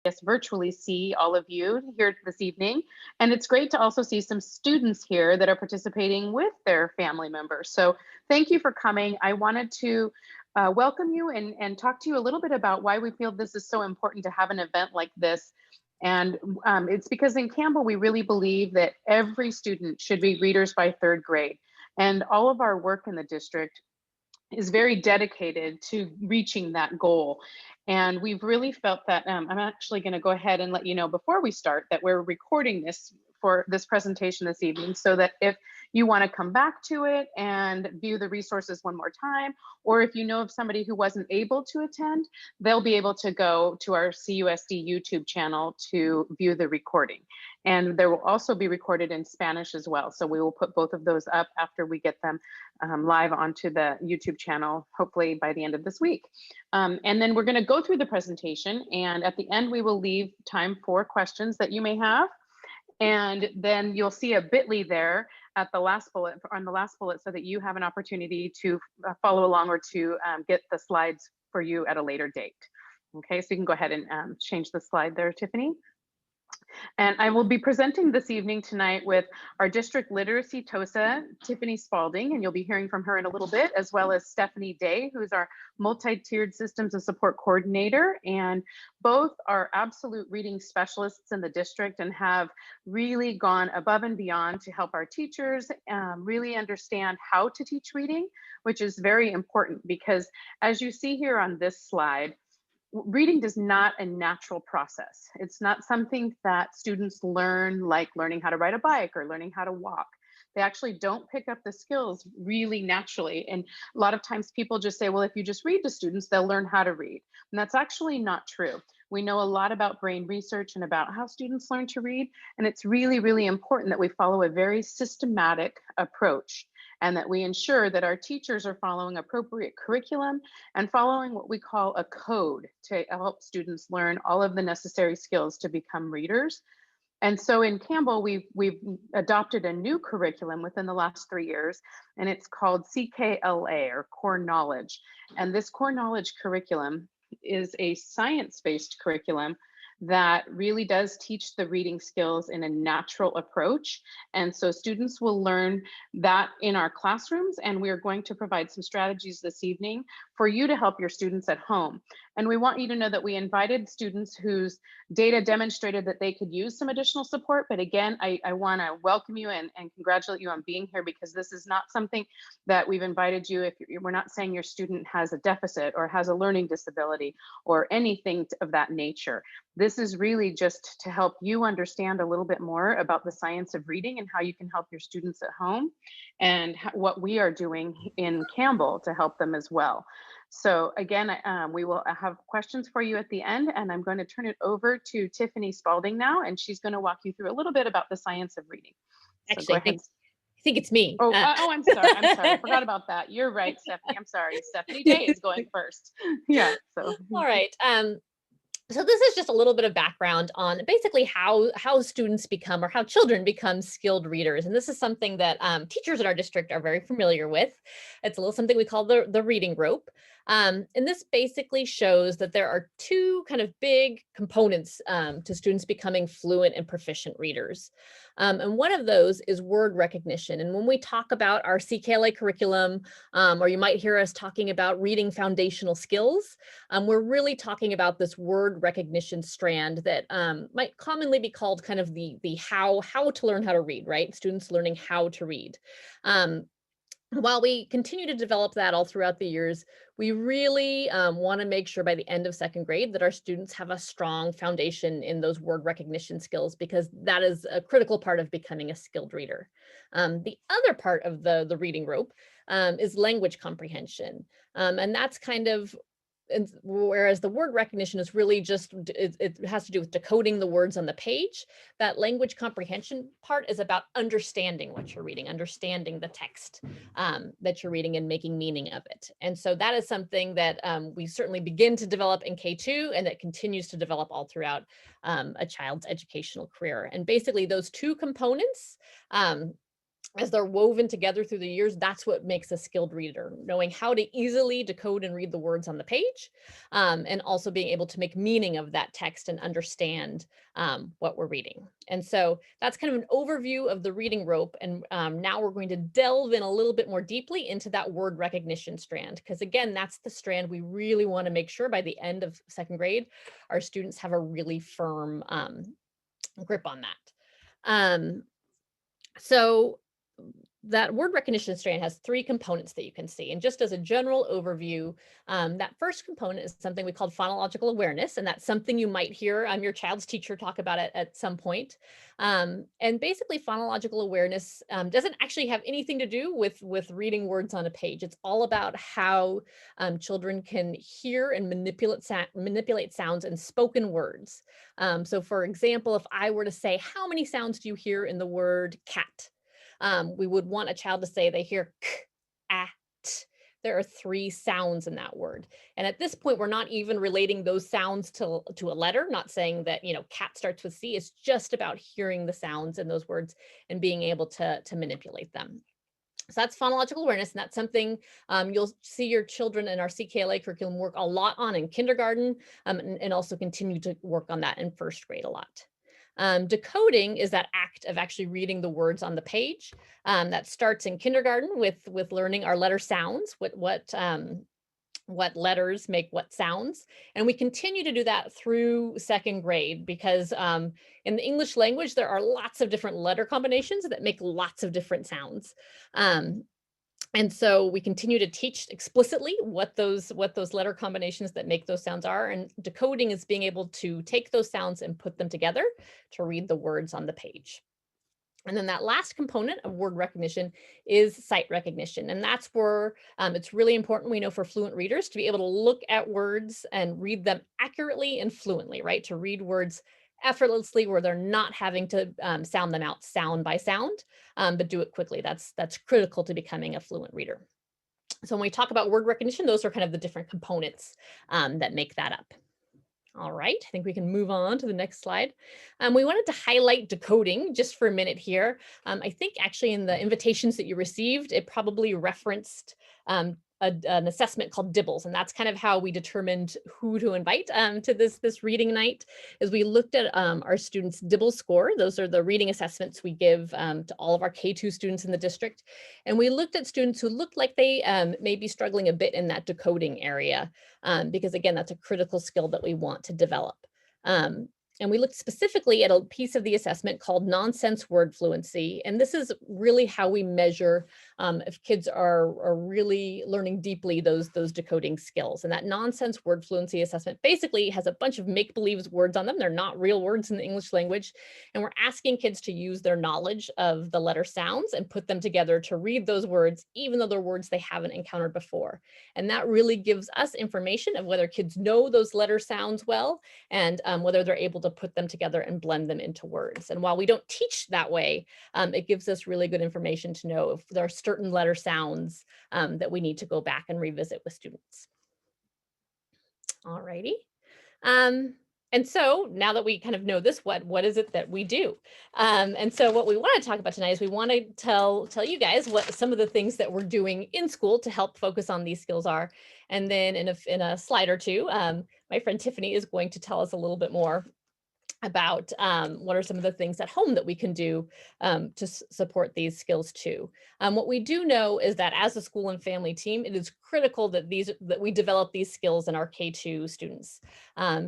Yes, virtually see all of you here this evening. And it's great to also see some students here that are participating with their family members. So thank you for coming. I wanted to welcome you and talk to you a little bit about why we feel this is so important to have an event like this. And it's because in Campbell, we really believe that every student should be readers by third grade. And all of our work in the district is very dedicated to reaching that goal. And we've really felt that I'm actually going to go ahead and let you know before we start that we're recording this for this presentation this evening, so that if you want to come back to it and view the resources one more time, or if you know of somebody who wasn't able to attend, they'll be able to go to our CUSD YouTube channel to view the recording. And there will also be recorded in Spanish as well. So we will put both of those up after we get them live onto the YouTube channel, hopefully by the end of this week. And then we're going to go through the presentation, and at the end we will leave time for questions that you may have. And then you'll see a bit.ly there at the last bullet, on the last bullet, so that you have an opportunity to follow along or to get the slides for you at a later date. Okay, so you can go ahead and change the slide there, Tiffany. And I will be presenting this evening tonight with our district literacy TOSA, Tiffany Spalding, and you'll be hearing from her in a little bit, as well as Stephanie Day, who's our multi-tiered systems of support coordinator. And both are absolute reading specialists in the district and have really gone above and beyond to help our teachers really understand how to teach reading, which is very important because, as you see here on this slide, reading is not a natural process. It's not something that students learn, like learning how to ride a bike or learning how to walk. They actually don't pick up the skills really naturally. And a lot of times people just say, well, if you just read to students, they'll learn how to read. And that's actually not true. We know a lot about brain research and about how students learn to read. And it's really, really important that we follow a very systematic approach, and that we ensure that our teachers are following appropriate curriculum and following what we call a code to help students learn all of the necessary skills to become readers. And so in Campbell, we've adopted a new curriculum within the last 3 years, and it's called CKLA, or Core Knowledge. And this Core Knowledge curriculum is a science-based curriculum that really does teach the reading skills in a natural approach. And so students will learn that in our classrooms, and we are going to provide some strategies this evening for you to help your students at home. And we want you to know that we invited students whose data demonstrated that they could use some additional support. But again, I want to welcome you and congratulate you on being here, because this is not something that we've invited you if we're not saying your student has a deficit or has a learning disability or anything of that nature. This is really just to help you understand a little bit more about the science of reading and how you can help your students at home, and what we are doing in Campbell to help them as well. So again, we will have questions for you at the end, and I'm going to turn it over to Tiffany Spalding now, and she's going to walk you through a little bit about the science of reading. So Actually, go ahead. I think it's me. I'm sorry. I forgot about that. You're right, Stephanie. I'm sorry. Stephanie Day is going first. Yeah. So. All right. So this is just a little bit of background on basically how students become, or how children become, skilled readers. And this is something that teachers in our district are very familiar with. It's a little something we call the reading rope. And this basically shows that there are two kind of big components to students becoming fluent and proficient readers. And one of those is word recognition. And when we talk about our CKLA curriculum, or you might hear us talking about reading foundational skills, we're really talking about this word recognition strand that might commonly be called kind of the how to learn how to read, right? Students learning how to read. While we continue to develop that all throughout the years, we really want to make sure by the end of second grade that our students have a strong foundation in those word recognition skills, because that is a critical part of becoming a skilled reader. The other part of the reading rope is language comprehension. And that's kind of, whereas the word recognition is really just, it has to do with decoding the words on the page. That language comprehension part is about understanding what you're reading, understanding the text that you're reading and making meaning of it. And so that is something that we certainly begin to develop in K2, and that continues to develop all throughout a child's educational career. And basically those two components as they're woven together through the years, that's what makes a skilled reader, knowing how to easily decode and read the words on the page, and also being able to make meaning of that text and understand what we're reading. And so that's kind of an overview of the reading rope. And now we're going to delve in a little bit more deeply into that word recognition strand, because again, that's the strand we really want to make sure by the end of second grade, our students have a really firm grip on that. So that word recognition strand has three components that you can see. And just as a general overview, that first component is something we call phonological awareness. And that's something you might hear your child's teacher talk about it at some point. And basically phonological awareness doesn't actually have anything to do with reading words on a page. It's all about how children can hear and manipulate sounds and spoken words. So for example, if I were to say, how many sounds do you hear in the word cat? We would want a child to say they hear k, a, t. There are three sounds in that word. And at this point, we're not even relating those sounds to a letter, not saying that, cat starts with C. It's just about hearing the sounds in those words and being able to manipulate them. So that's phonological awareness, and that's something you'll see your children in our CKLA curriculum work a lot on in kindergarten, and also continue to work on that in first grade a lot. Decoding is that act of actually reading the words on the page. That starts in kindergarten with learning our letter sounds, what letters make what sounds. And we continue to do that through second grade because in the English language, there are lots of different letter combinations that make lots of different sounds. And so we continue to teach explicitly what those letter combinations that make those sounds are. And decoding is being able to take those sounds and put them together to read the words on the page. And then that last component of word recognition is sight recognition. And that's where it's really important, we know, for fluent readers to be able to look at words and read them accurately and fluently, right? To read words effortlessly where they're not having to sound them out sound by sound, but do it quickly. That's critical to becoming a fluent reader. So when we talk about word recognition, those are kind of the different components that make that up. All right, I think we can move on to the next slide. We wanted to highlight decoding just for a minute here. I think actually in the invitations that you received, it probably referenced an assessment called DIBBLES, and that's kind of how we determined who to invite to this reading night. Is we looked at our students' DIBBLE score. Those are the reading assessments we give to all of our K2 students in the district, and we looked at students who looked like they may be struggling a bit in that decoding area, because again, that's a critical skill that we want to develop. And we looked specifically at a piece of the assessment called nonsense word fluency. And this is really how we measure if kids are really learning deeply those decoding skills. And that nonsense word fluency assessment basically has a bunch of make-believe words on them. They're not real words in the English language. And we're asking kids to use their knowledge of the letter sounds and put them together to read those words, even though they're words they haven't encountered before. And that really gives us information of whether kids know those letter sounds well, and whether they're able to put them together and blend them into words. And while we don't teach that way, it gives us really good information to know if there are certain letter sounds that we need to go back and revisit with students. All righty. And so now that we kind of know this, what is it that we do? And so what we want to talk about tonight is we want to tell you guys what some of the things that we're doing in school to help focus on these skills are. And then in a slide or two, my friend Tiffany is going to tell us a little bit more about what are some of the things at home that we can do to support these skills too. What we do know is that as a school and family team, it is critical that we develop these skills in our K2 students,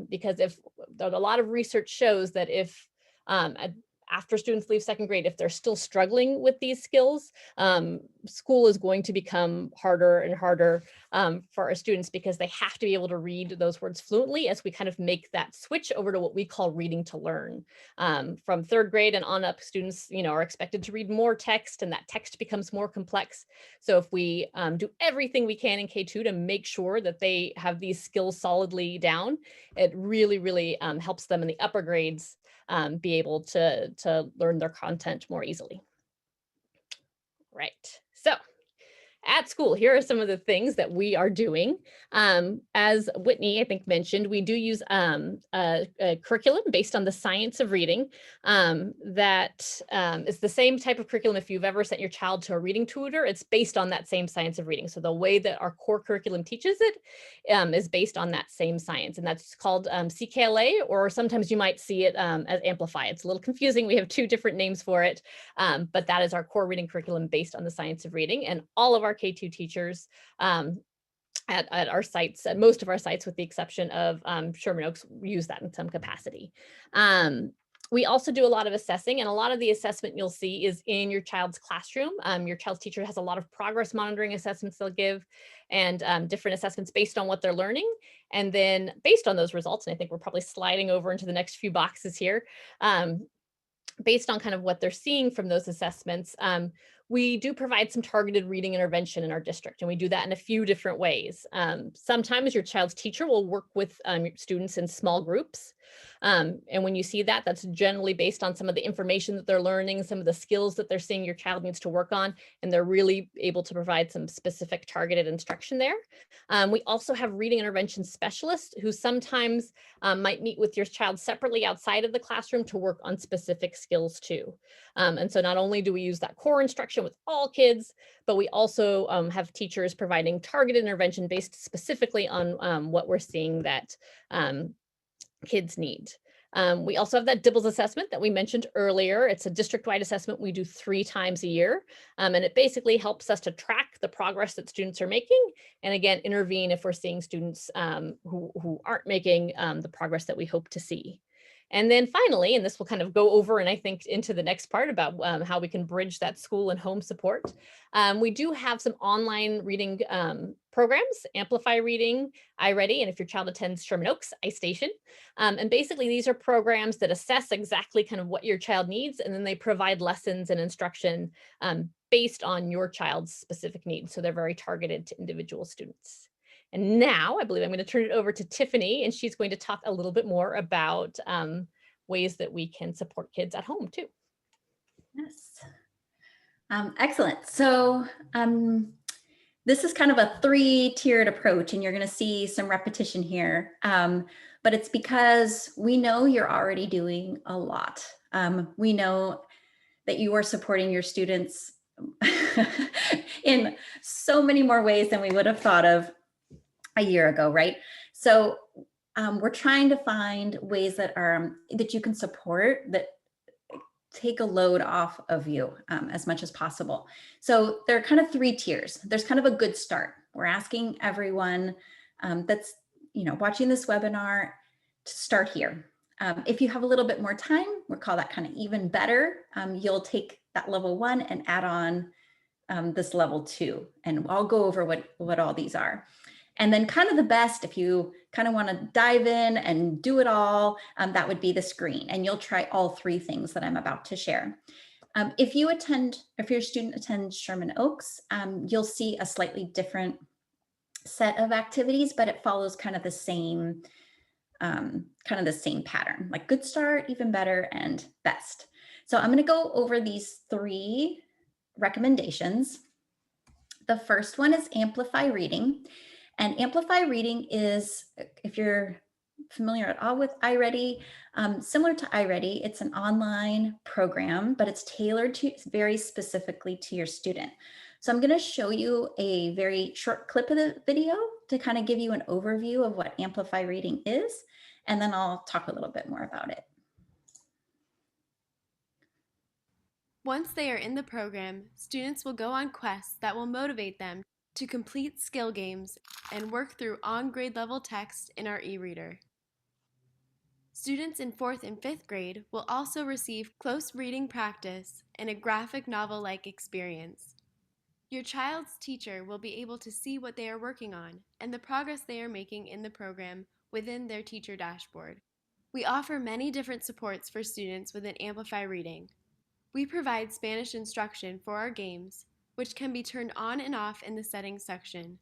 because if a lot of research shows that if after students leave second grade, if they're still struggling with these skills, school is going to become harder and harder for our students because they have to be able to read those words fluently as we kind of make that switch over to what we call reading to learn. From third grade and on up, students are expected to read more text, and that text becomes more complex. So if we do everything we can in K2 to make sure that they have these skills solidly down, it really, really helps them in the upper grades be able to learn their content more easily. Right. So at school, here are some of the things that we are doing. As Whitney, I think, mentioned, we do use a curriculum based on the science of reading that is the same type of curriculum. If you've ever sent your child to a reading tutor, it's based on that same science of reading. So the way that our core curriculum teaches it is based on that same science, and that's called CKLA, or sometimes you might see it as Amplify. It's a little confusing. We have two different names for it, but that is our core reading curriculum based on the science of reading, and all of our K-2 teachers at our sites, at most of our sites, with the exception of Sherman Oaks, use that in some capacity. We also do a lot of assessing, and a lot of the assessment you'll see is in your child's classroom. Your child's teacher has a lot of progress monitoring assessments they'll give, and different assessments based on what they're learning. And then based on those results, and I think we're probably sliding over into the next few boxes here, based on kind of what they're seeing from those assessments, we do provide some targeted reading intervention in our district, and we do that in a few different ways. Sometimes your child's teacher will work with students in small groups. And when you see that, that's generally based on some of the information that they're learning, some of the skills that they're seeing your child needs to work on, and they're really able to provide some specific targeted instruction there. We also have reading intervention specialists who sometimes might meet with your child separately outside of the classroom to work on specific skills too. And so not only do we use that core instruction with all kids, but we also have teachers providing targeted intervention based specifically on what we're seeing that kids need. We also have that DIBBLES assessment that we mentioned earlier. It's a district-wide assessment we do 3 times a year, and it basically helps us to track the progress that students are making, and again, intervene if we're seeing students who aren't making the progress that we hope to see. And then finally, and this will kind of go over and I think into the next part about how we can bridge that school and home support. We do have some online reading programs, Amplify Reading, iReady, and if your child attends Sherman Oaks, iStation. And basically these are programs that assess exactly kind of what your child needs, and then they provide lessons and instruction based on your child's specific needs. So they're very targeted to individual students. And now I believe I'm going to turn it over to Tiffany, and she's going to talk a little bit more about ways that we can support kids at home too. Yes. Excellent. So this is kind of a 3-tiered approach, and you're going to see some repetition here. But it's because we know you're already doing a lot. We know that you are supporting your students in so many more ways than we would have thought of a year ago, right? So we're trying to find ways that are that you can support, that take a load off of you as much as possible. So there are kind of 3 tiers. There's kind of a good start. We're asking everyone that's watching this webinar to start here. If you have a little bit more time, we'll call that kind of even better. You'll take that level 1 and add on this level 2, and I'll go over what all these are. And then kind of the best, if you kind of want to dive in and do it all, that would be the screen. And you'll try all 3 things that I'm about to share. If your student attends Sherman Oaks, you'll see a slightly different set of activities, but it follows kind of the same pattern, like good start, even better, and best. So I'm going to go over these 3 recommendations. The first one is Amplify Reading. And Amplify Reading is, if you're familiar at all with iReady, similar to iReady, it's an online program, but it's tailored to very specifically to your student. So I'm going to show you a very short clip of the video to kind of give you an overview of what Amplify Reading is, and then I'll talk a little bit more about it. Once they are in the program, students will go on quests that will motivate them to complete skill games and work through on-grade level text in our e-reader. Students in 4th and 5th grade will also receive close reading practice and a graphic novel-like experience. Your child's teacher will be able to see what they are working on and the progress they are making in the program within their teacher dashboard. We offer many different supports for students within Amplify Reading. We provide Spanish instruction for our games, which can be turned on and off in the settings section.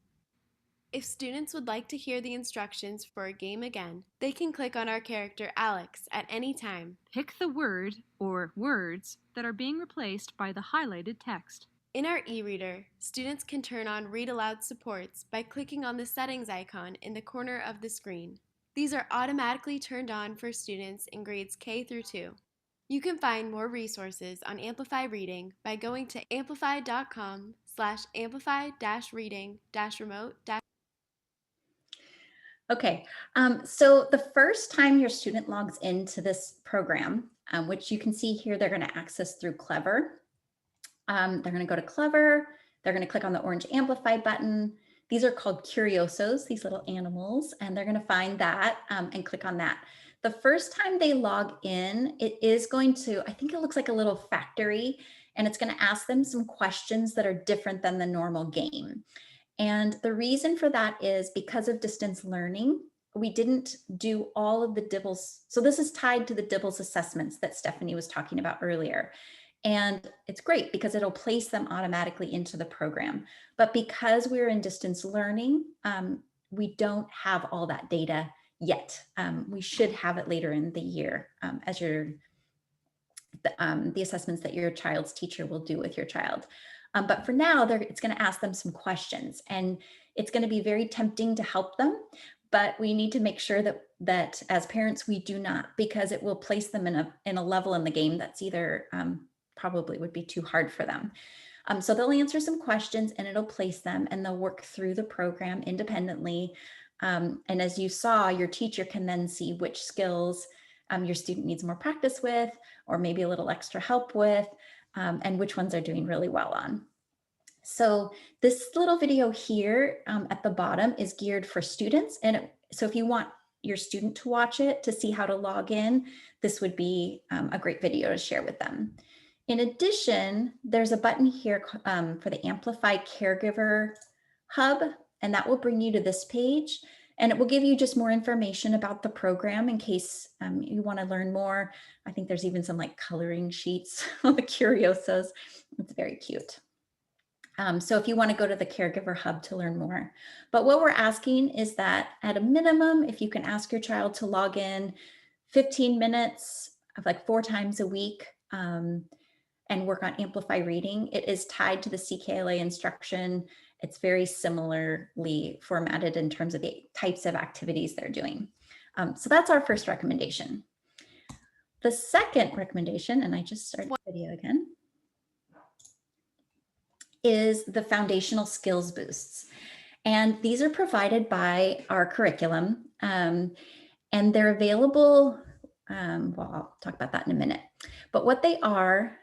If students would like to hear the instructions for a game again, they can click on our character Alex at any time. Pick the word or words that are being replaced by the highlighted text. In our e-reader, students can turn on read aloud supports by clicking on the settings icon in the corner of the screen. These are automatically turned on for students in grades K through 2. You can find more resources on Amplify Reading by going to amplify.com/amplify-reading-remote. Okay, so the first time your student logs into this program, which you can see here, they're going to access through Clever. They're going to go to Clever. They're going to click on the orange Amplify button. These are called Curiosos, these little animals, and they're going to find that and click on that. The first time they log in, it is going to, I think it looks like a little factory, and it's going to ask them some questions that are different than the normal game. And the reason for that is because of distance learning, we didn't do all of the DIBELS. So this is tied to the DIBELS assessments that Stephanie was talking about earlier. And it's great because it'll place them automatically into the program. But because we're in distance learning, we don't have all that data yet. We should have it later in the year as the assessments that your child's teacher will do with your child. But for now, it's going to ask them some questions, and it's going to be very tempting to help them. But we need to make sure that as parents, we do not, because it will place them in a level in the game that's either probably would be too hard for them. So they'll answer some questions and it'll place them, and they'll work through the program independently. And as you saw, your teacher can then see which skills your student needs more practice with, or maybe a little extra help with, and which ones are doing really well on. So this little video here at the bottom is geared for students. And so if you want your student to watch it to see how to log in, this would be a great video to share with them. In addition, there's a button here for the Amplify Caregiver Hub, and that will bring you to this page. And it will give you just more information about the program in case you want to learn more. I think there's even some like coloring sheets on the Curiosos. It's very cute. So if you want to go to the Caregiver Hub to learn more. But what we're asking is that at a minimum, if you can ask your child to log in 15 minutes of like 4 times a week and work on Amplify Reading. It is tied to the CKLA instruction. It's very similarly formatted in terms of the types of activities they're doing. So that's our first recommendation. The second recommendation, and I just started the video again, is the foundational skills boosts. And these are provided by our curriculum, and they're available, well, I'll talk about that in a minute. But what they are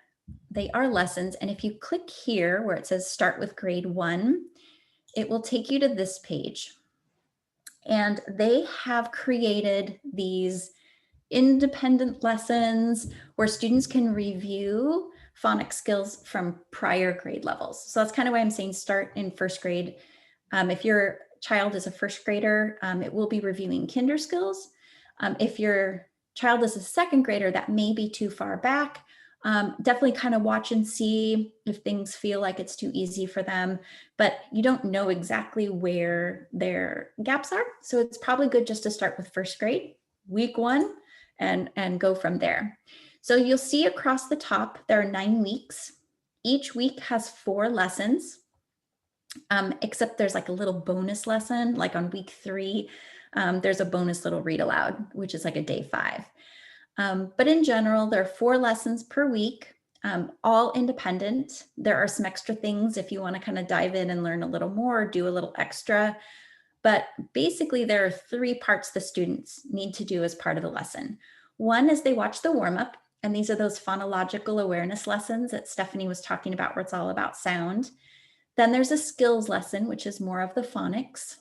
lessons. And if you click here where it says start with grade 1, it will take you to this page. And they have created these independent lessons where students can review phonics skills from prior grade levels. So that's kind of why I'm saying start in first grade. If your child is a first grader, it will be reviewing kinder skills. If your child is a second grader, that may be too far back. Definitely kind of watch and see if things feel like it's too easy for them, but you don't know exactly where their gaps are. So it's probably good just to start with first grade, week 1, and go from there. So you'll see across the top, there are 9 weeks. Each week has 4 lessons, except there's like a little bonus lesson, like on week 3, there's a bonus little read aloud, which is like a day 5. But in general, there are 4 lessons per week, all independent. There are some extra things if you want to kind of dive in and learn a little more, do a little extra. But basically, there are 3 parts the students need to do as part of the lesson. One is they watch the warm-up, and these are those phonological awareness lessons that Stephanie was talking about, where it's all about sound. Then there's a skills lesson, which is more of the phonics.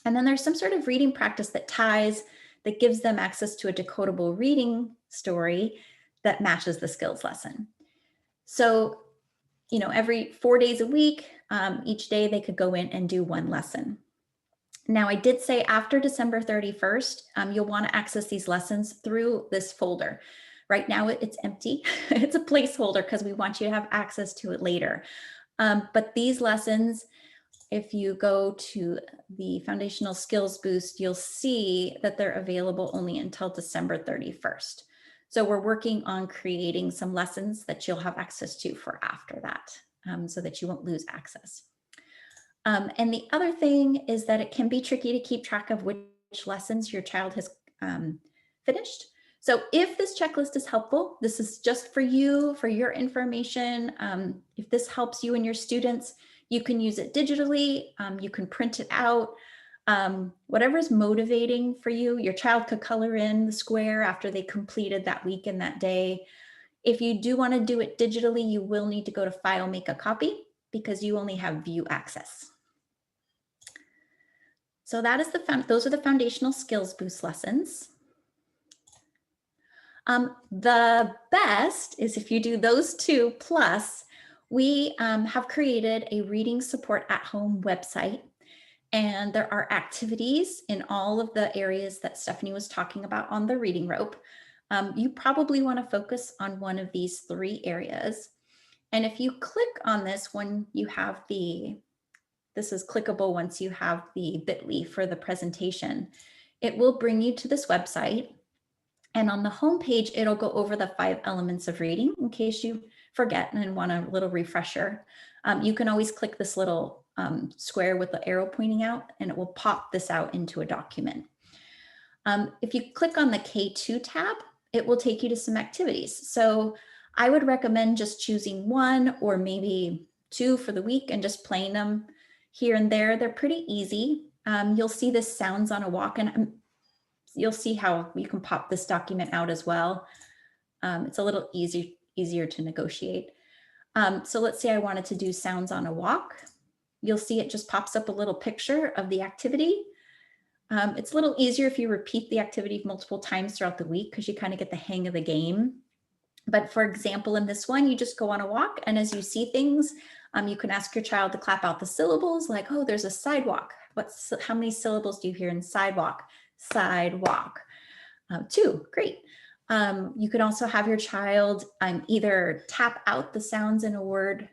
And then there's some sort of reading practice that gives them access to a decodable reading story that matches the skills lesson. So, you know, every 4 days a week, each day they could go in and do 1 lesson. Now, I did say after December 31st, you'll want to access these lessons through this folder. Right now it's empty. It's a placeholder because we want you to have access to it later. But these lessons, if you go to the Foundational Skills Boost, you'll see that they're available only until December 31st. So we're working on creating some lessons that you'll have access to for after that. so that you won't lose access. And the other thing is that it can be tricky to keep track of which lessons your child has finished. So if this checklist is helpful, this is just for you, for your information. If this helps you and your students, you can use it digitally. You can print it out. Whatever is motivating for you. Your child could color in the square after they completed that week and that day. If you do want to do it digitally, you will need to go to File, Make a Copy, because you only have view access. So that is those are the foundational skills boost lessons. The best is if you do those two plus, we have created a reading support at home website, and there are activities in all of the areas that Stephanie was talking about on the reading rope. You probably want to focus on one of these 3 areas. And if you click on this when you have this is clickable once you have the bit.ly for the presentation, it will bring you to this website. And on the home page, it'll go over the 5 elements of reading in case you forget and want a little refresher. You can always click this little square with the arrow pointing out, and it will pop this out into a document. If you click on the K2 tab, it will take you to some activities. So I would recommend just choosing 1 or maybe 2 for the week and just playing them here and there. They're pretty easy. You'll see this sounds on a walk, and you'll see how you can pop this document out as well. It's a little easier to negotiate. So let's say I wanted to do sounds on a walk. You'll see it just pops up a little picture of the activity. It's a little easier if you repeat the activity multiple times throughout the week because you kind of get the hang of the game. But for example, in this one, you just go on a walk, and as you see things, you can ask your child to clap out the syllables like, oh, there's a sidewalk. How many syllables do you hear in sidewalk? Sidewalk. 2, great. You can also have your child either tap out the sounds in a word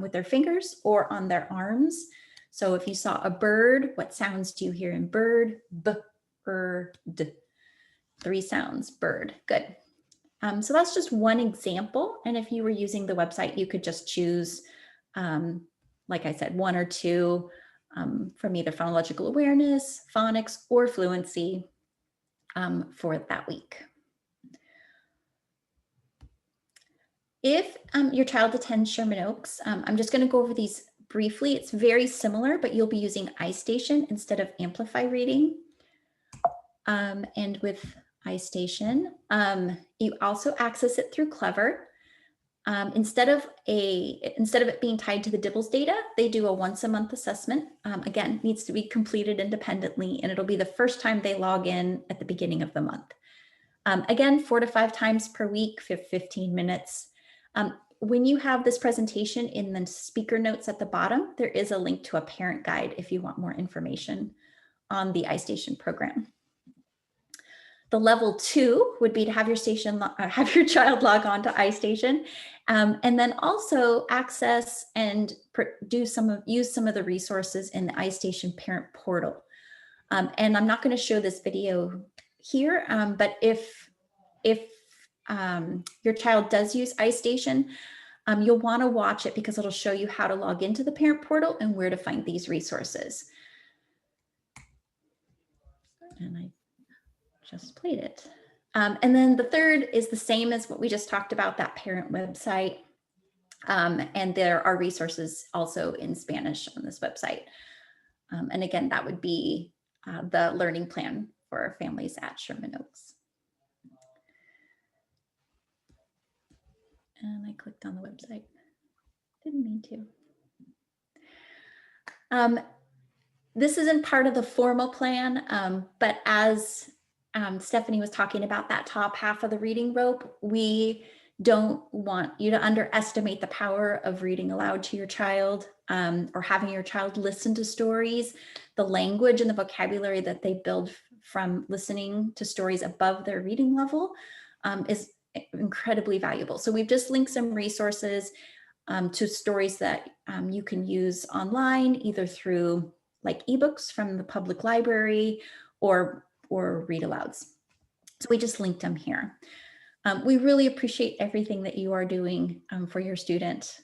with their fingers or on their arms. So if you saw a bird, what sounds do you hear in bird? B, d. 3 sounds, bird, good. So that's just one example. And if you were using the website, you could just choose, like I said, 1 or 2 from either phonological awareness, phonics, or fluency for that week. If your child attends Sherman Oaks, I'm just going to go over these briefly. It's very similar, but you'll be using iStation instead of Amplify Reading. And with iStation, you also access it through Clever. Instead of it being tied to the DIBELS data, they do a once-a-month assessment. Again, needs to be completed independently, and it'll be the first time they log in at the beginning of the month. Again, 4 to 5 times per week, 15 minutes. When you have this presentation in the speaker notes at the bottom, there is a link to a parent guide if you want more information on the iStation program. The level 2 would be to have your child log on to iStation, and then also access and use some of the resources in the iStation parent portal. And I'm not going to show this video here, but if your child does use iStation, you'll want to watch it because it'll show you how to log into the parent portal and where to find these resources. And I just played it. And then the third is the same as what we just talked about, that parent website. And there are resources also in Spanish on this website. And again, that would be the learning plan for families at Sherman Oaks. And I clicked on the website. Didn't mean to. This isn't part of the formal plan, but as Stephanie was talking about that top half of the reading rope, we don't want you to underestimate the power of reading aloud to your child or having your child listen to stories. The language and the vocabulary that they build from listening to stories above their reading level is incredibly valuable. So we've just linked some resources to stories that you can use online, either through like ebooks from the public library or read alouds. So we just linked them here. We really appreciate everything that you are doing for your student.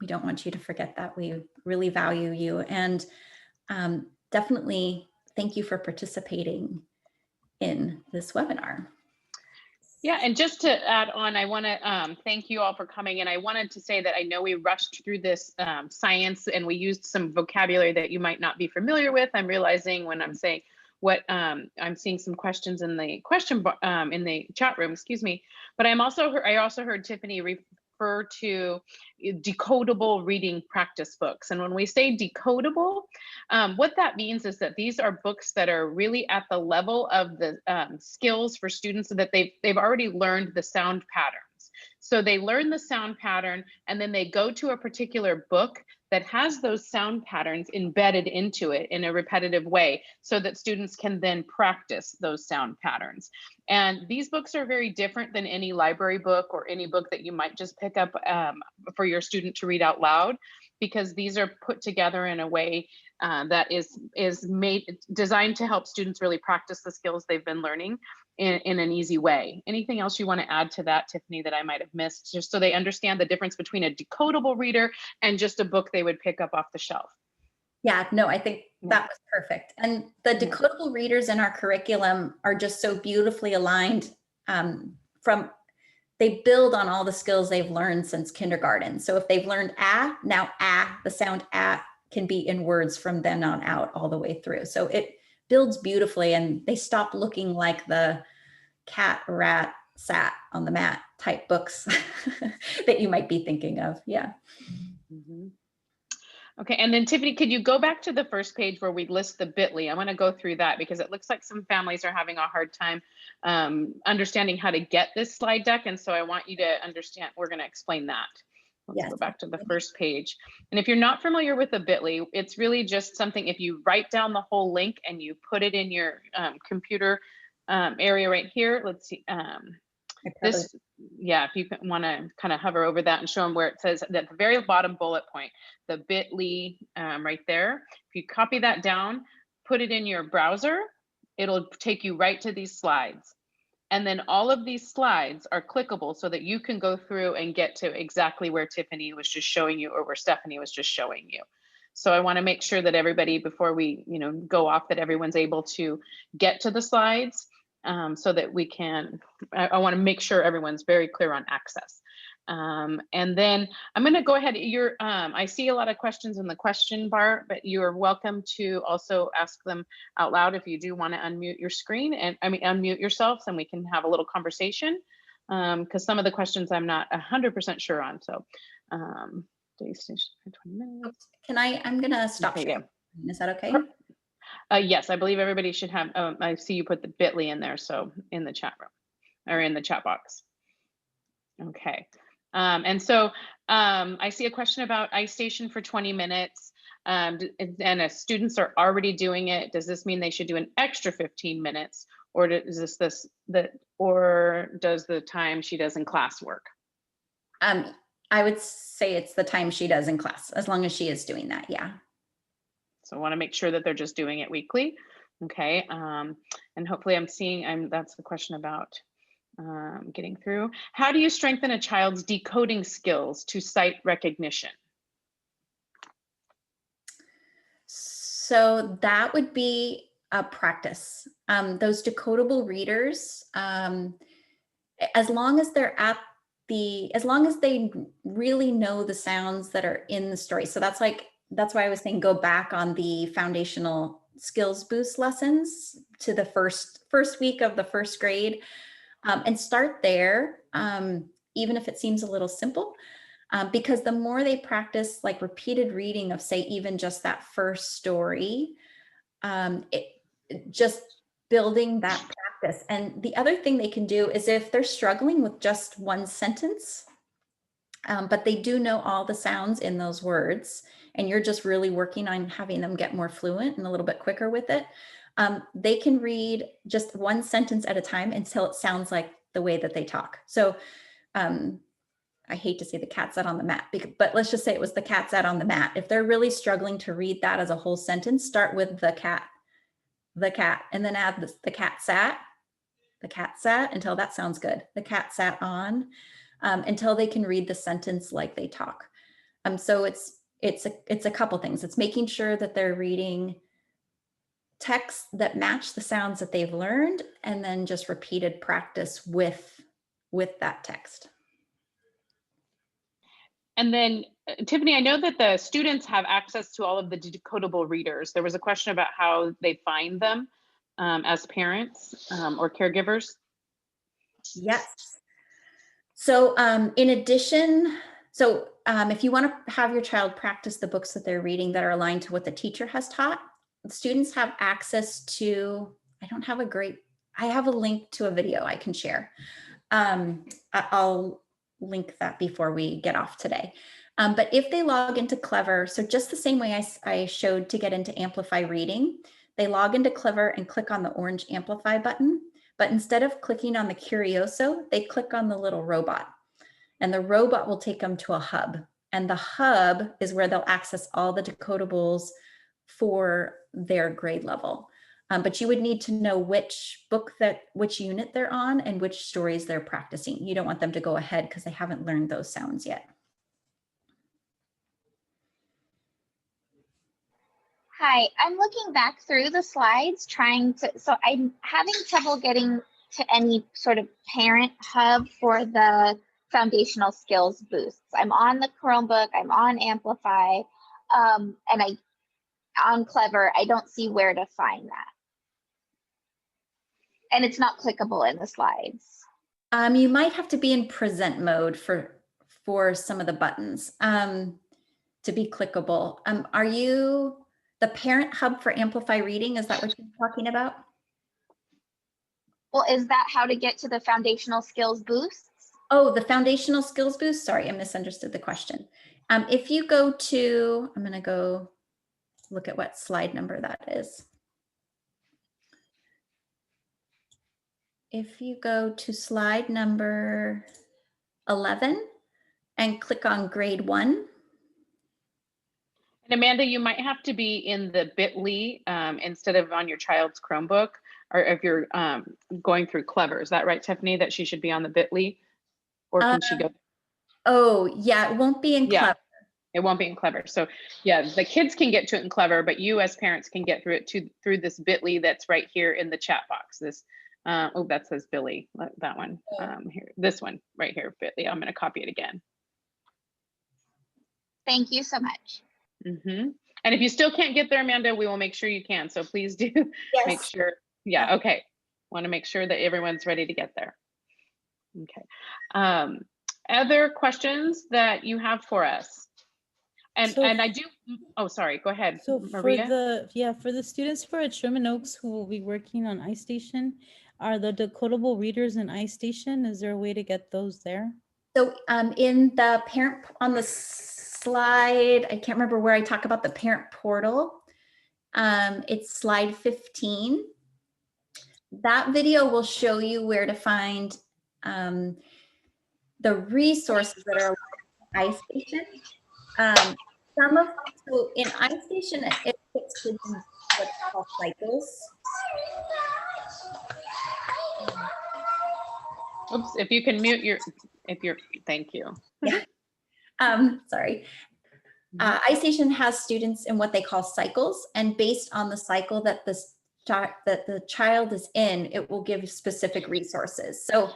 We don't want you to forget that. We really value you. And definitely thank you for participating in this webinar. Yeah, and just to add on, I want to thank you all for coming. And I wanted to say that I know we rushed through this science and we used some vocabulary that you might not be familiar with. I'm realizing when I'm saying what I'm seeing some questions in the in the chat room, excuse me. But I also heard Tiffany refer to decodable reading practice books. And when we say decodable, what that means is that these are books that are really at the level of the skills for students, so that they've already learned the sound patterns. So they learn the sound pattern and then they go to a particular book that has those sound patterns embedded into it in a repetitive way, so that students can then practice those sound patterns. And these books are very different than any library book or any book that you might just pick up for your student to read out loud, because these are put together in a way that is designed to help students really practice the skills they've been learning in an easy way. Anything else you want to add to that, Tiffany, that I might have missed, just so they understand the difference between a decodable reader and just a book they would pick up off the shelf? Yeah, no, I think that was perfect. And the decodable readers in our curriculum are just so beautifully aligned they build on all the skills they've learned since kindergarten. So if they've learned now the sound can be in words from then on out all the way through. So it builds beautifully, and they stop looking like the cat, rat, sat on the mat type books that you might be thinking of. Yeah. Mm-hmm. Okay, and then Tiffany, could you go back to the first page where we list the bit.ly? I want to go through that because it looks like some families are having a hard time understanding how to get this slide deck. And so I want you to understand, we're going to explain that. Let's go back to the first page. And if you're not familiar with the bit.ly, it's really just something, if you write down the whole link and you put it in your computer area right here, let's see. If you want to kind of hover over that and show them where it says at the very bottom bullet point, the bit.ly right there. If you copy that down, put it in your browser, it'll take you right to these slides. And then all of these slides are clickable so that you can go through and get to exactly where Tiffany was just showing you, or where Stephanie was just showing you. So I want to make sure that everybody, before we go off, that everyone's able to get to the slides. So that we can, I want to make sure everyone's very clear on access. And then I'm going to go ahead. I see a lot of questions in the question bar, but you're welcome to also ask them out loud if you do want to unmute your screen, and unmute yourselves, and we can have a little conversation, because some of the questions I'm not 100% sure on. So day station for 20 minutes. I'm going to stop sharing. Is that okay? Yes, I believe everybody should have, I see you put the bit.ly in there, so in the chat room, or in the chat box. Okay, and so I see a question about iStation for 20 minutes, and if students are already doing it, does this mean they should do an extra 15 minutes, or does the time she does in class work? I would say it's the time she does in class, as long as she is doing that, yeah. So I want to make sure that they're just doing it weekly. Okay, and hopefully that's the question about getting through. How do you strengthen a child's decoding skills to sight recognition? So that would be a practice. Those decodable readers, as long as they really know the sounds that are in the story. So that's why I was saying go back on the foundational skills boost lessons to the first week of the first grade, and start there, even if it seems a little simple, because the more they practice like repeated reading of, say, even just that first story, just building that practice. And the other thing they can do is, if they're struggling with just one sentence, but they do know all the sounds in those words, and you're just really working on having them get more fluent and a little bit quicker with it, they can read just one sentence at a time until it sounds like the way that they talk. So I hate to say the cat sat on the mat, but let's just say it was the cat sat on the mat. If they're really struggling to read that as a whole sentence, start with the cat, and then add the cat sat until that sounds good. The cat sat on, until they can read the sentence like they talk. So it's a couple things. It's making sure that they're reading texts that match the sounds that they've learned, and then just repeated practice with that text. And then Tiffany, I know that the students have access to all of the decodable readers. There was a question about how they find them as parents or caregivers. Yes. So in addition, if you want to have your child practice the books that they're reading that are aligned to what the teacher has taught, students have access to, I have a link to a video I can share. I'll link that before we get off today. But if they log into Clever, so just the same way I showed to get into Amplify Reading, they log into Clever and click on the orange Amplify button. But instead of clicking on the Curioso, they click on the little robot. And the robot will take them to a hub. And the hub is where they'll access all the decodables for their grade level. But you would need to know which unit they're on and which stories they're practicing. You don't want them to go ahead because they haven't learned those sounds yet. Hi, I'm looking back through the slides so I'm having trouble getting to any sort of parent hub for the foundational skills boosts. I'm on the Chromebook, I'm on Amplify, and on Clever, I don't see where to find that. And it's not clickable in the slides. You might have to be in present mode for some of the buttons to be clickable. Are you the parent hub for Amplify Reading? Is that what you're talking about? Well, is that how to get to the foundational skills boosts? Oh, the foundational skills boost. Sorry, I misunderstood the question. If you go to, I'm going to go look at what slide number that is. If you go to slide number 11 and click on grade 1. And Amanda, you might have to be in the bit.ly instead of on your child's Chromebook, or if you're going through Clever. Is that right, Tiffany, that she should be on the bit.ly? Or can she go? Oh, yeah, it won't be in Clever. It won't be in Clever. So yeah, the kids can get to it in Clever, but you as parents can get through it through this bit.ly that's right here in the chat box. This, oh, that says Billy, that one, here, this one right here, bit.ly. I'm gonna copy it again. Thank you so much. Mm-hmm. And if you still can't get there, Amanda, we will make sure you can. So please do make sure. Yeah, okay. Want to make sure that everyone's ready to get there. Okay. Other questions that you have for us? And I do, oh, sorry, go ahead, so Maria. For the students for at Sherman Oaks who will be working on iStation, are the decodable readers in iStation? Is there a way to get those there? So in the parent, on the slide, I can't remember where I talk about the parent portal. It's slide 15. That video will show you where to find the resources that are on iStation. So in iStation, it puts in what's called cycles. Oops, if you can mute your, thank you. Yeah. Sorry. iStation has students in what they call cycles, and based on the cycle that the child is in, it will give specific resources. So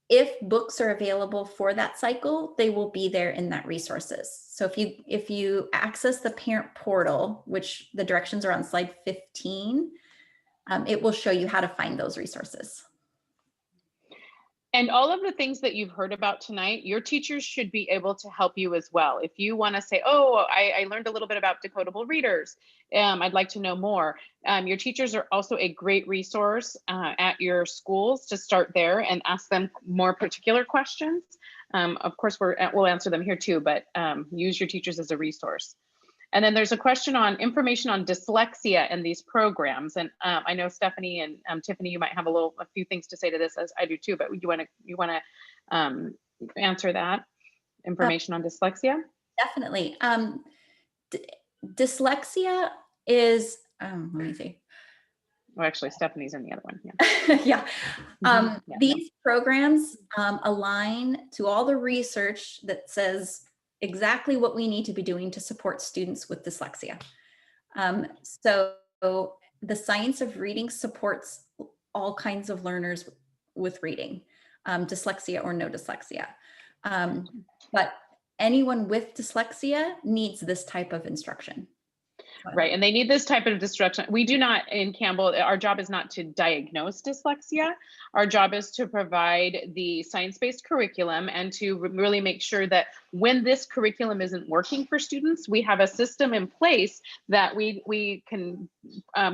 if books are available for that cycle, they will be there in that resources. So if you access the parent portal, which the directions are on slide 15, it will show you how to find those resources. And all of the things that you've heard about tonight, your teachers should be able to help you as well. If you want to say, oh, I learned a little bit about decodable readers, I'd like to know more. Your teachers are also a great resource at your schools to start there and ask them more particular questions. Of course, we'll answer them here too, but use your teachers as a resource. And then there's a question on information on dyslexia and these programs. And I know Stephanie and Tiffany, you might have a few things to say to this, as I do too, but you want to answer that information on dyslexia? Definitely. Dyslexia is, let me see. Oh, actually, Stephanie's in the other one. Yeah. These programs align to all the research that says exactly what we need to be doing to support students with dyslexia. So the science of reading supports all kinds of learners with reading, dyslexia or no dyslexia. But anyone with dyslexia needs this type of instruction. Right, and they need this type of instruction. We do not, in Campbell, our job is not to diagnose dyslexia. Our job is to provide the science-based curriculum and to really make sure that when this curriculum isn't working for students, we have a system in place that we can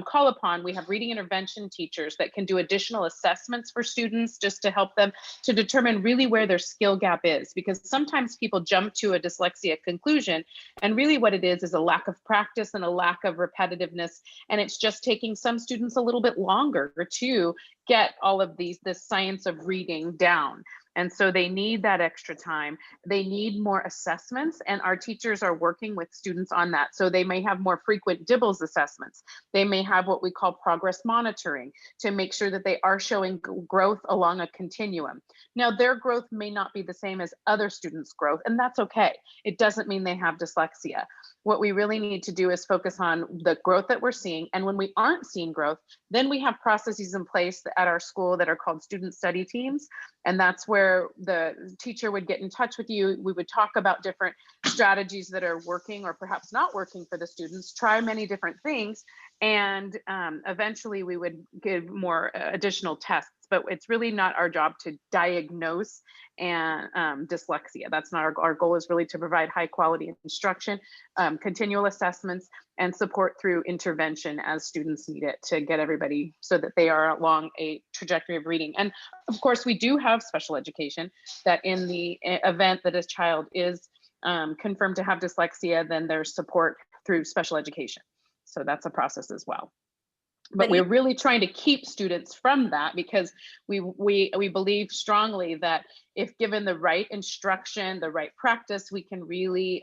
call upon. We have reading intervention teachers that can do additional assessments for students just to help them to determine really where their skill gap is, because sometimes people jump to a dyslexia conclusion, and really what it is a lack of practice and a lack of repetitiveness, and it's just taking some students a little bit longer to get all of this science of reading down. And so they need that extra time. They need more assessments, and our teachers are working with students on that. So they may have more frequent DIBELS assessments. They may have what we call progress monitoring to make sure that they are showing growth along a continuum. Now, their growth may not be the same as other students' growth, and that's okay. It doesn't mean they have dyslexia. What we really need to do is focus on the growth that we're seeing. And when we aren't seeing growth, then we have processes in place at our school that are called student study teams. And that's where the teacher would get in touch with you. We would talk about different strategies that are working or perhaps not working for the students, try many different things. And eventually we would give more additional tests, but it's really not our job to diagnose and dyslexia. That's not our goal. Is really to provide high quality instruction, continual assessments, and support through intervention as students need it to get everybody so that they are along a trajectory of reading. And of course, we do have special education that in the event that a child is confirmed to have dyslexia, then there's support through special education. So that's a process as well. But we're really trying to keep students from that, because we believe strongly that if given the right instruction, the right practice, we can really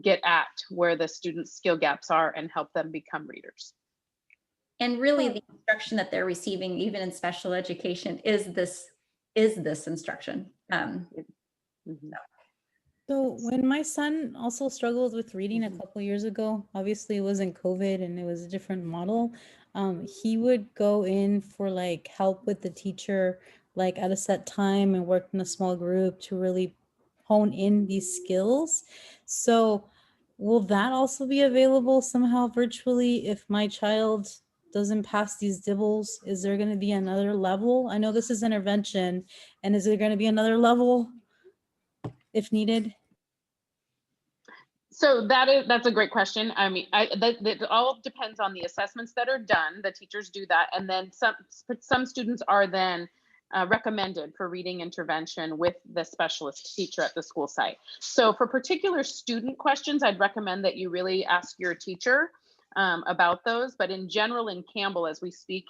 get at where the students' skill gaps are and help them become readers. And really the instruction that they're receiving, even in special education, is this instruction. So when my son also struggled with reading a couple years ago, obviously it wasn't COVID and it was a different model. He would go in for like help with the teacher, like at a set time, and work in a small group to really hone in these skills. So will that also be available somehow virtually if my child doesn't pass these DIBELS? Is there going to be another level? I know this is intervention, and is there going to be another level if needed? So that's a great question. I mean, that all depends on the assessments that are done. The teachers do that, and then some students are then recommended for reading intervention with the specialist teacher at the school site. So for particular student questions, I'd recommend that you really ask your teacher about those. But in general, in Campbell, as we speak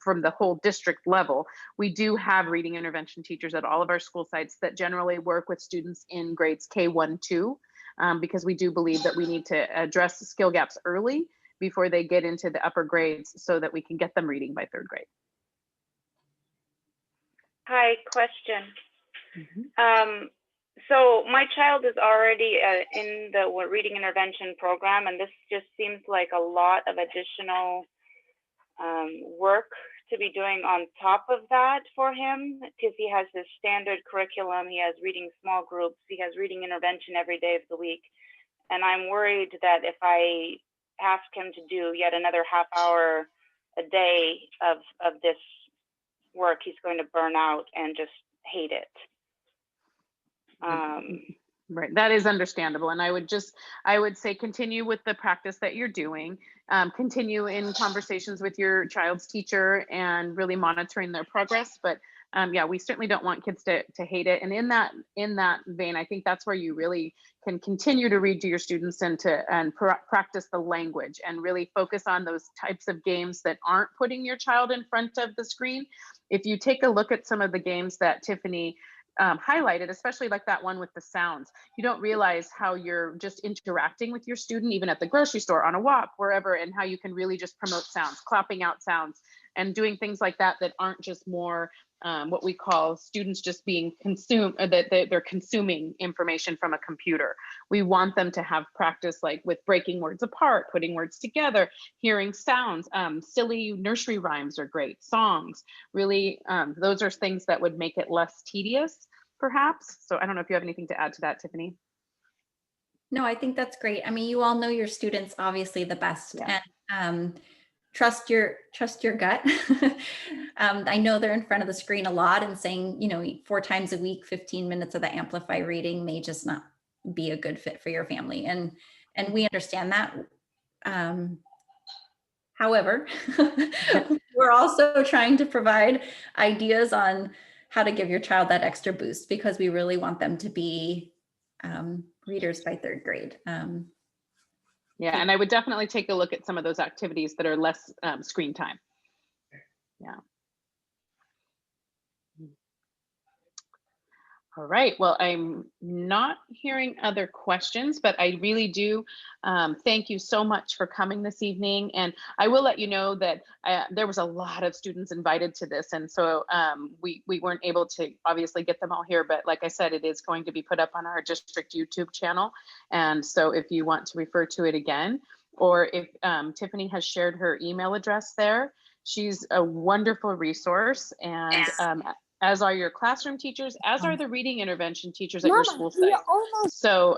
from the whole district level, we do have reading intervention teachers at all of our school sites that generally work with students in grades K1, 2, because we do believe that we need to address the skill gaps early before they get into the upper grades so that we can get them reading by 3rd grade. Hi, question. So my child is already in the reading intervention program, and this just seems like a lot of additional work to be doing on top of that for him, because he has this standard curriculum. He has reading small groups. He has reading intervention every day of the week. And I'm worried that if I ask him to do yet another half hour a day of this work, he's going to burn out and just hate it. Right, that is understandable. And I would say continue with the practice that you're doing, continue in conversations with your child's teacher and really monitoring their progress. But yeah, we certainly don't want kids to hate it. And in that vein, I think that's where you really can continue to read to your students and practice the language and really focus on those types of games that aren't putting your child in front of the screen. If you take a look at some of the games that Tiffany highlighted, especially like that one with the sounds, you don't realize how you're just interacting with your student, even at the grocery store, on a walk, wherever, and how you can really just promote sounds, clapping out sounds, and doing things like that that aren't just more what we call students just being consumed, that they're consuming information from a computer. We want them to have practice like with breaking words apart, putting words together, hearing sounds. Silly nursery rhymes are great, songs. Really, those are things that would make it less tedious, perhaps. So I don't know if you have anything to add to that, Tiffany. No, I think that's great. I mean, you all know your students obviously the best, Yeah. and trust your gut. I know they're in front of the screen a lot and saying, 4 times a week, 15 minutes of the Amplify reading may just not be a good fit for your family, and we understand that. However, we're also trying to provide ideas on how to give your child that extra boost, because we really want them to be readers by 3rd grade. Yeah, and I would definitely take a look at some of those activities that are less screen time. Yeah. All right, well, I'm not hearing other questions, but I really do thank you so much for coming this evening. And I will let you know that there was a lot of students invited to this. And so we weren't able to obviously get them all here, but like I said, it is going to be put up on our district YouTube channel. And so if you want to refer to it again, or if Tiffany has shared her email address there, she's a wonderful resource. And as are your classroom teachers, as are the reading intervention teachers at your school site. So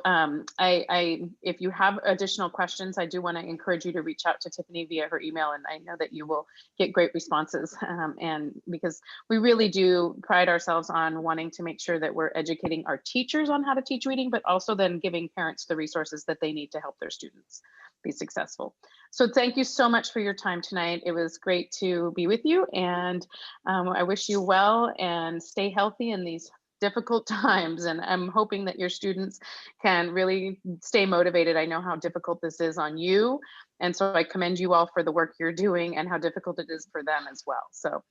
if you have additional questions, I do want to encourage you to reach out to Tiffany via her email, and I know that you will get great responses. And because we really do pride ourselves on wanting to make sure that we're educating our teachers on how to teach reading, but also then giving parents the resources that they need to help their students be successful. So thank you so much for your time tonight. It was great to be with you, and I wish you well and stay healthy in these difficult times. And I'm hoping that your students can really stay motivated. I know how difficult this is on you, and so I commend you all for the work you're doing and how difficult it is for them as well. So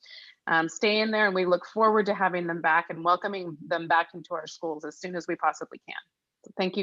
stay in there, and we look forward to having them back and welcoming them back into our schools as soon as we possibly can. So thank you.